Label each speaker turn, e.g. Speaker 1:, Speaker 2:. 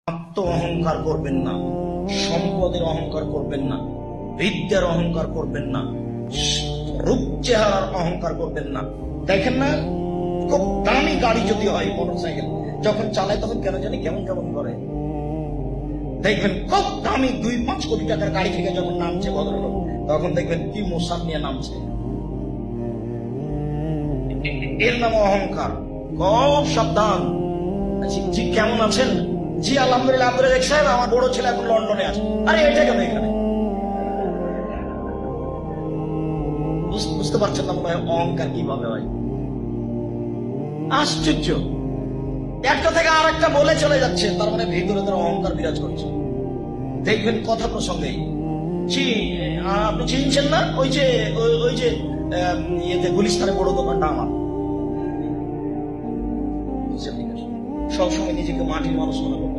Speaker 1: আত্ম অহংকার করবেন না, সম্পদের অহংকার করবেন না, বিদ্যার অহংকার করবেন না, রূপ চেহারার অহংকার করবেন না। দেখেন না, খুব দামি গাড়ি যদি হয়, মোটরসাইকেল যখন চালায় তখন কেন জানি কেমন কেমন করে। দেখবেন খুব দামি 2-5 কোটি টাকার গাড়ি থেকে যখন নামছে ভদ্রলোক, তখন দেখবেন কি মোসাম নিয়ে নামছে। এর নাম অহংকার। খুব সাবধান। জি কেমন আছেন? জি আলহামদুলিল্লাহ। আব্দুল রাজ্জাক সাহেব, আমার বড় ছেলে এখন লন্ডনে আছে। আরে এটা কেন এখানে? বুঝতে পারছেন না মনে হয় অহংকার কিভাবে হয়? আশ্চর্য, একটা থেকে আর একটা বলে চলে যাচ্ছে, তার মানে ভিতরে তার অহংকার বিরাজ করছে। দেখবেন কথা প্রসঙ্গেই, জি আপনি চিনছেন না ওই যে ওই যে ইয়েতে গুলিস্তানে বড় দোকানটা আমার। সবসময় নিজেকে মাটির মানুষ মনে করবে।